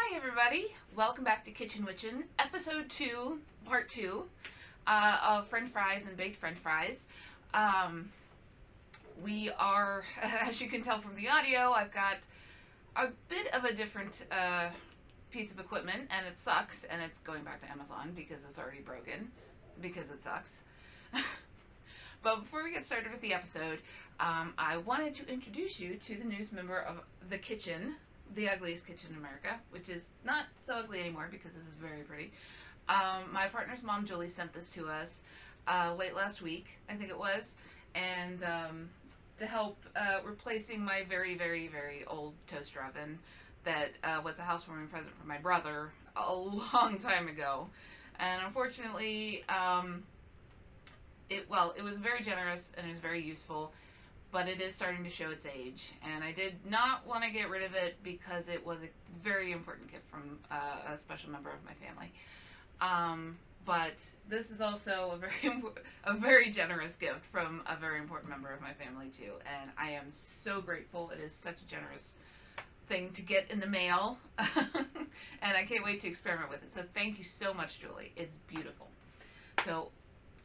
Hi everybody, welcome back to Kitchen Witchin', episode 2, part 2 of French fries and baked French fries. Um, we are, as you can tell from the audio, I've got a bit of a different piece of equipment and it sucks and it's going back to Amazon because it's already broken, because it sucks. But before we get started with the episode, I wanted to introduce you to the newest member of the kitchen, the ugliest kitchen in America, which is not so ugly anymore because this is very pretty. My partner's mom, Julie, sent this to us late last week, I think it was, and to help replacing my very, very, very old toaster oven that was a housewarming present from my brother a long time ago. And unfortunately, it was very generous and it was very useful, but it is starting to show its age. And I did not want to get rid of it because it was a very important gift from a special member of my family. But this is also a very generous gift from a very important member of my family too, and I am so grateful. It is such a generous thing to get in the mail, and I can't wait to experiment with it. So thank you so much, Julie. It's beautiful. So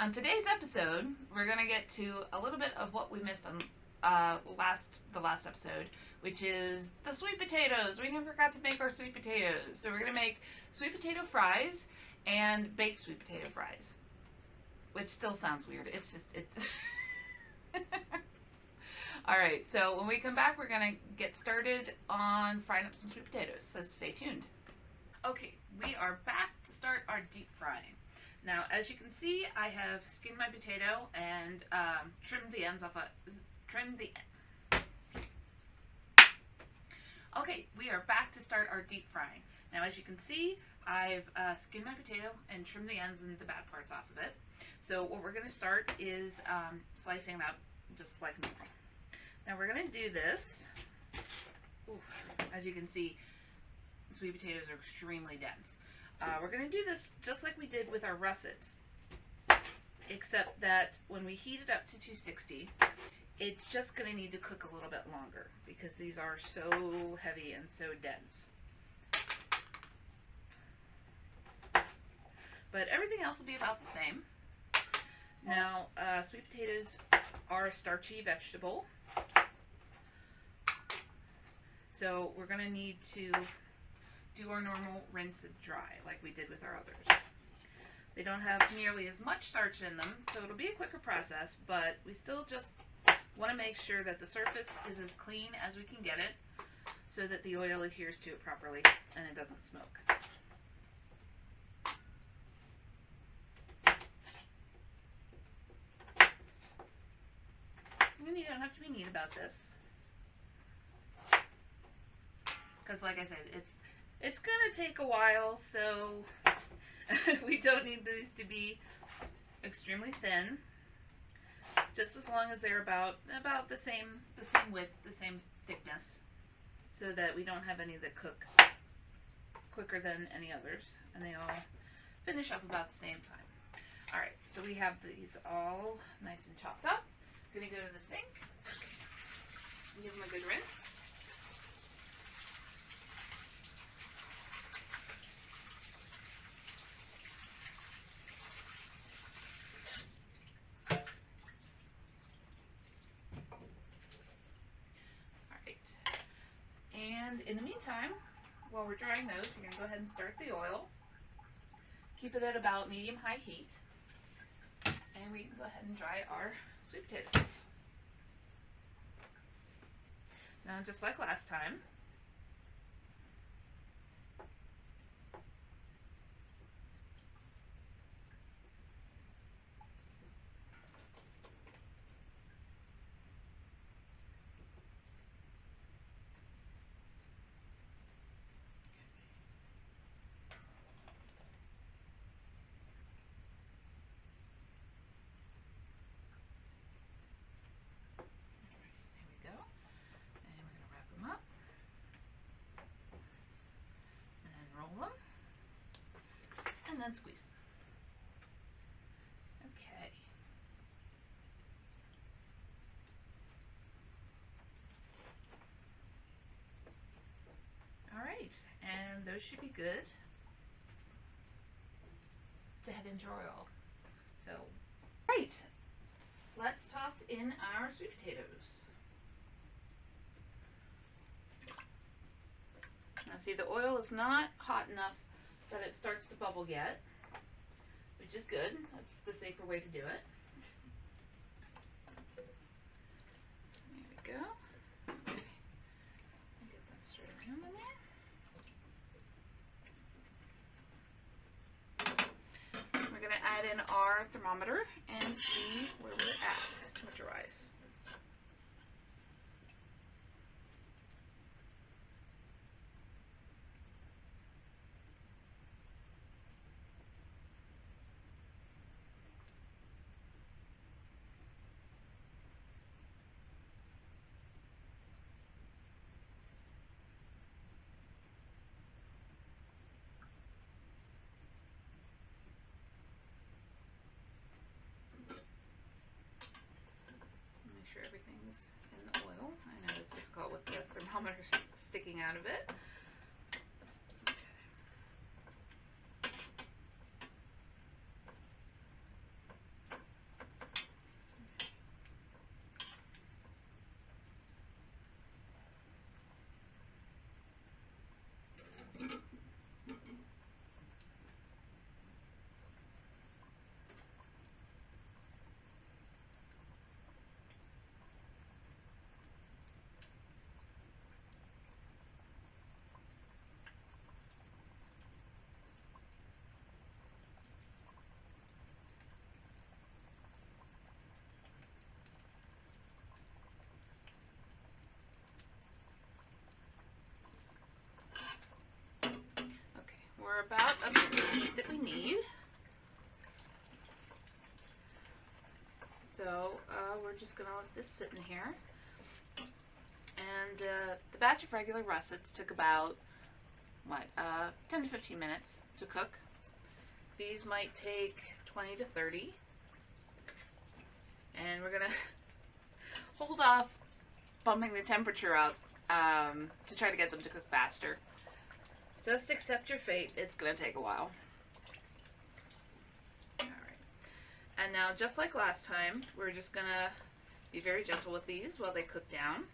on today's episode, we're gonna get to a little bit of what we missed on the last episode, which is the sweet potatoes. We never got to make our sweet potatoes, so we're gonna make sweet potato fries and baked sweet potato fries, which still sounds weird. It's just it. All right, so when we come back, we're gonna get started on frying up some sweet potatoes. So stay tuned. Okay, we are back to start our deep frying. Now, as you can see, I have skinned my potato and trimmed the ends off. Okay, we are back to start our deep frying. Now, as you can see, I've skinned my potato and trimmed the ends and the bad parts off of it. So what we're going to start is slicing it up just like normal. Now we're going to do this. Ooh, as you can see, sweet potatoes are extremely dense. We're going to do this just like we did with our russets, except that when we heat it up to 260, it's just going to need to cook a little bit longer because these are so heavy and so dense. But everything else will be about the same. Now, sweet potatoes are a starchy vegetable, so we're going to need to do our normal rinse and dry like we did with our others. They don't have nearly as much starch in them, so it'll be a quicker process, but we still just want to make sure that the surface is as clean as we can get it so that the oil adheres to it properly and it doesn't smoke. And you don't have to be neat about this, because like I said, it's gonna take a while, so we don't need these to be extremely thin. Just as long as they're about the same width, the same thickness, so that we don't have any that cook quicker than any others, and they all finish up about the same time. All right, so we have these all nice and chopped up. Gonna go to the sink, give them a good rinse. And in the meantime, while we're drying those, we're going to go ahead and start the oil. Keep it at about medium-high heat. And we can go ahead and dry our sweet potatoes. Now, just like last time, and then squeeze. Okay. All right, and and those should be good to head into our oil. So, right, let's toss in our sweet potatoes. Now see, the oil is not hot enough that it starts to bubble yet, which is good. That's the safer way to do it. There we go. Okay. Get that stirred around in there. We're going to add in our thermometer and see where we're at temperature-wise. Make sure everything's in the oil. I know it's difficult with the thermometer sticking out of it. We're about up to the heat that we need. So we're just going to let this sit in here. And the batch of regular russets took about, 10 to 15 minutes to cook. These might take 20 to 30. And we're going to hold off bumping the temperature up to try to get them to cook faster. Just accept your fate. It's going to take a while. Alright. And now, just like last time, we're just going to be very gentle with these while they cook down.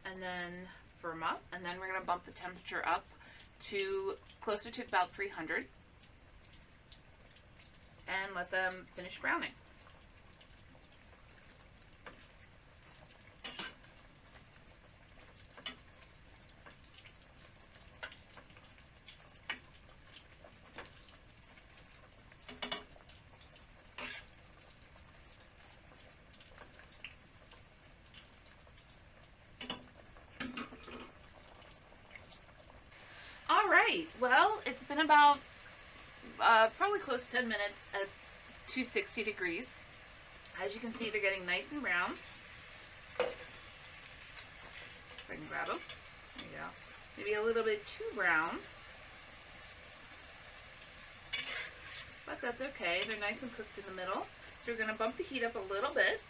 And then firm up. And then we're going to bump the temperature up to closer to about 300. And let them finish browning. Alright, well, it's been about probably close to 10 minutes at 260 degrees. As you can see, they're getting nice and brown. If I can grab them. There you go. Maybe a little bit too brown. But that's okay. They're nice and cooked in the middle. So we're going to bump the heat up a little bit,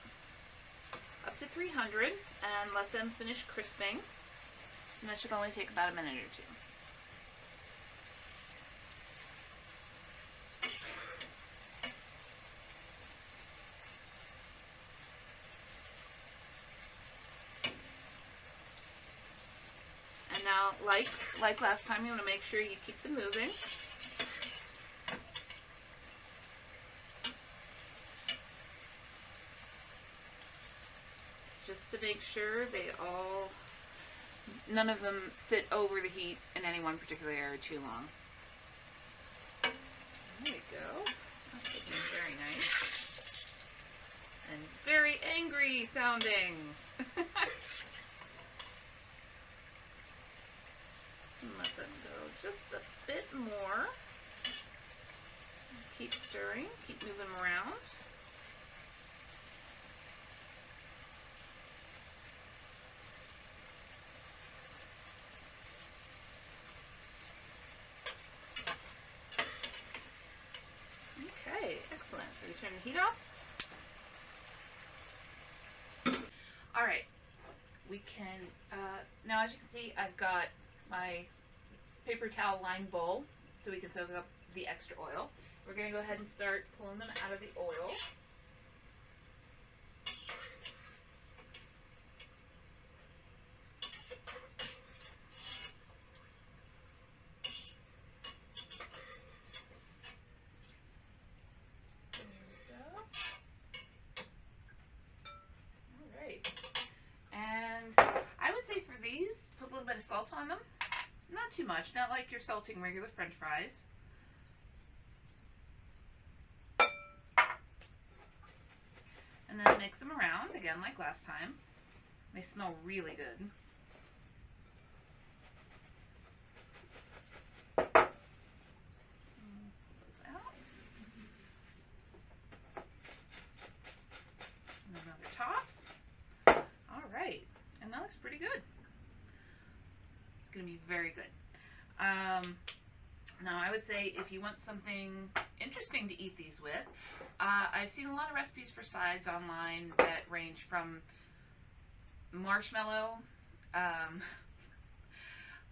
up to 300, and let them finish crisping. And that should only take about a minute or two. And now, like last time, you want to make sure you keep them moving. Just to make sure none of them sit over the heat in any one particular area too long. There we go. That's looking very nice. And very angry sounding. Let them go just a bit more. Keep stirring, keep moving them around. Okay, excellent. Are you turning the heat off? Alright, we can, now as you can see, I've got my paper towel lined bowl so we can soak up the extra oil. We're going to go ahead and start pulling them out of the oil. And I would say for these, put a little bit of salt on them. Not too much, not like you're salting regular French fries. And then mix them around, again like last time. They smell really good. Those out. And another toss. Alright, and that looks pretty good. It's going to be very good. Now I would say if you want something interesting to eat these with, I've seen a lot of recipes for sides online that range from marshmallow,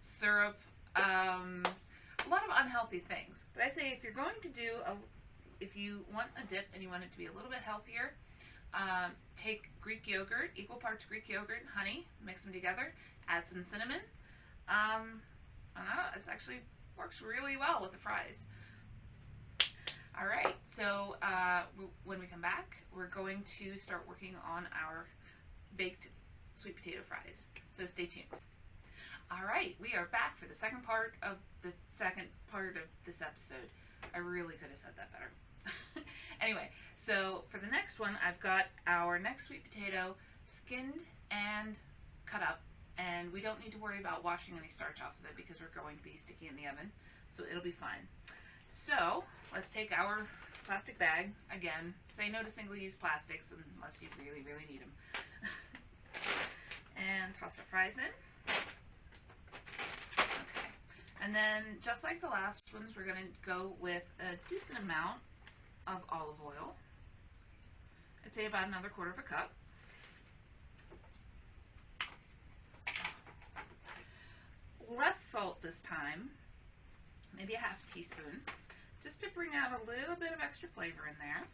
syrup, a lot of unhealthy things. But I say if you're going to do if you want a dip and you want it to be a little bit healthier, take Greek yogurt, equal parts Greek yogurt and honey, mix them together, add some cinnamon. It actually works really well with the fries. Alright, so when we come back, we're going to start working on our baked sweet potato fries. So stay tuned. Alright, we are back for the second part of this episode. I really could have said that better. Anyway, so for the next one, I've got our next sweet potato skinned and cut up. And we don't need to worry about washing any starch off of it because we're going to be sticking in the oven, so it'll be fine. So let's take our plastic bag. Again, say no to single-use plastics unless you really, really need them. And toss our fries in. Okay. And then just like the last ones, we're going to go with a decent amount of olive oil. I'd say about another 1/4 cup. Less salt this time, maybe a 1/2 teaspoon, just to bring out a little bit of extra flavor in there.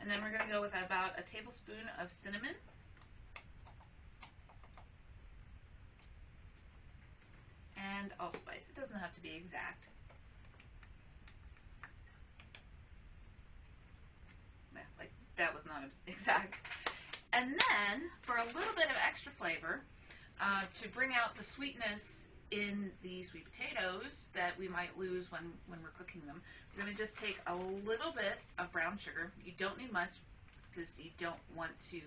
And then we're going to go with about a tablespoon of cinnamon. And allspice. It doesn't have to be exact. Like that was not exact. And then for a little bit of extra flavor, to bring out the sweetness in the sweet potatoes that we might lose when we're cooking them, we're going to just take a little bit of brown sugar. You don't need much because you don't want to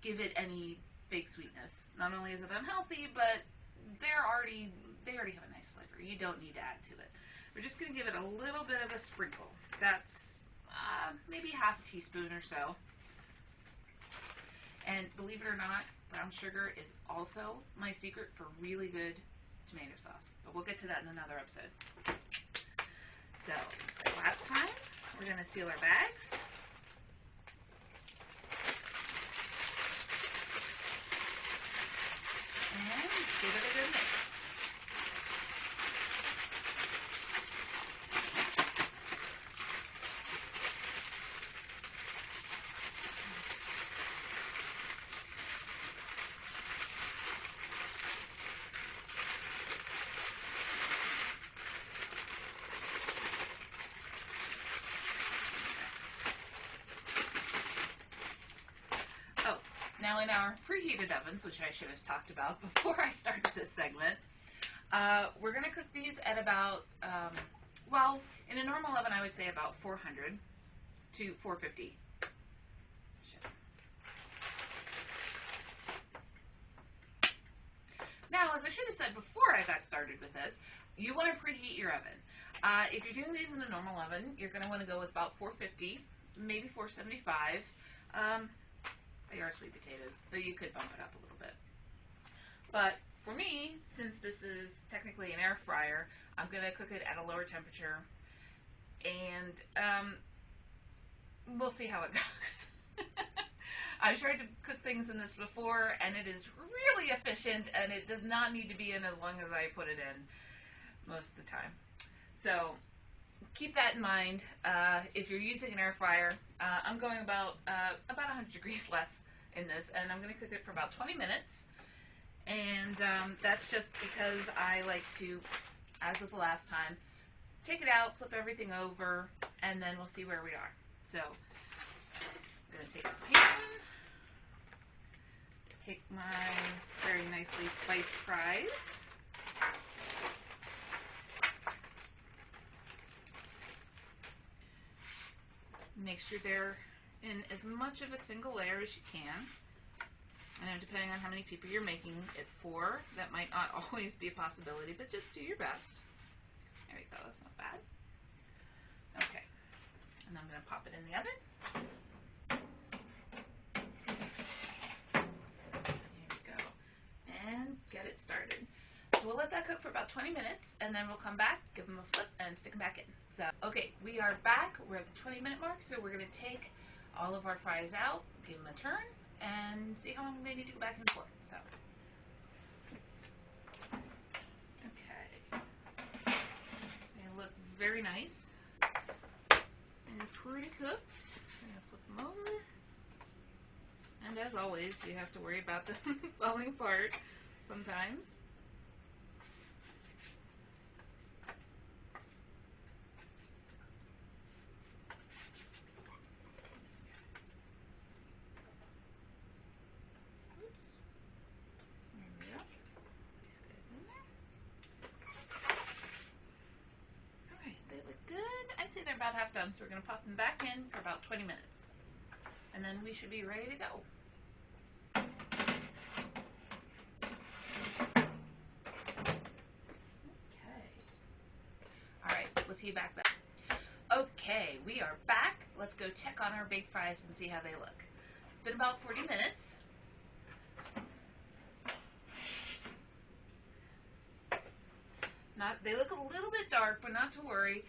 give it any fake sweetness. Not only is it unhealthy, but they already have a nice flavor. You don't need to add to it. We're just going to give it a little bit of a sprinkle. That's maybe 1/2 teaspoon or so. And believe it or not, brown sugar is also my secret for really good tomato sauce. But we'll get to that in another episode. So, like last time, we're going to seal our bags. And give it a good mix. Now in our preheated ovens, which I should have talked about before I started this segment, we're going to cook these at about, well, in a normal oven I would say about 400 to 450. Now, as I should have said before I got started with this, you want to preheat your oven. If you're doing these in a normal oven, you're going to want to go with about 450, maybe 475. They are sweet potatoes, so you could bump it up a little bit. But for me, since this is technically an air fryer, I'm going to cook it at a lower temperature, and we'll see how it goes. I've tried to cook things in this before, and it is really efficient, and it does not need to be in as long as I put it in most of the time. So keep that in mind if you're using an air fryer. I'm going about 100 degrees less in this, and I'm going to cook it for about 20 minutes. And that's just because I like to, as with the last time, take it out, flip everything over, and then we'll see where we are. So I'm going to take a pan, take my very nicely spiced fries, make sure they're in as much of a single layer as you can. And depending on how many people you're making it for, that might not always be a possibility, but just do your best. There we go, that's not bad. Okay, and I'm going to pop it in the oven. Here we go. And get it started. So we'll let that cook for about 20 minutes, and then we'll come back, give them a flip, and stick them back in. So, okay, we are back. We're at the 20-minute mark, so we're going to take all of our fries out, give them a turn, and see how long they need to go back and forth. So, okay. They look very nice and pretty cooked. I'm going to flip them over. And as always, you have to worry about them falling apart sometimes. They're about half done, so we're going to pop them back in for about 20 minutes. And then we should be ready to go. Okay. Alright, we'll see you back then. Okay, we are back. Let's go check on our baked fries and see how they look. It's been about 40 minutes. They look a little bit dark, but not to worry.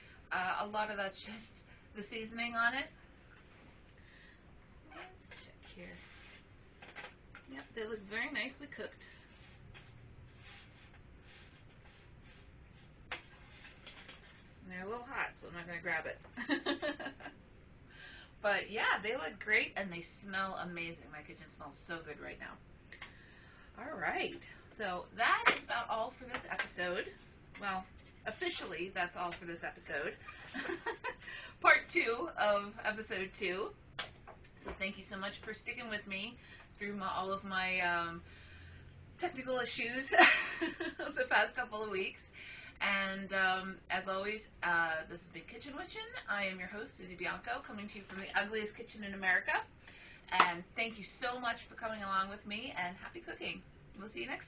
A lot of that's just the seasoning on it. Let's check here. Yep, they look very nicely cooked. And they're a little hot, so I'm not going to grab it. But yeah, they look great, and they smell amazing. My kitchen smells so good right now. All right, so that is about all for this episode. Well, officially, that's all for this episode. Part 2 of episode 2. So thank you so much for sticking with me through all of my technical issues the past couple of weeks. And as always, this has been Kitchen Witchin'. I am your host, Susie Bianco, coming to you from the ugliest kitchen in America. And thank you so much for coming along with me, and happy cooking. We'll see you next time.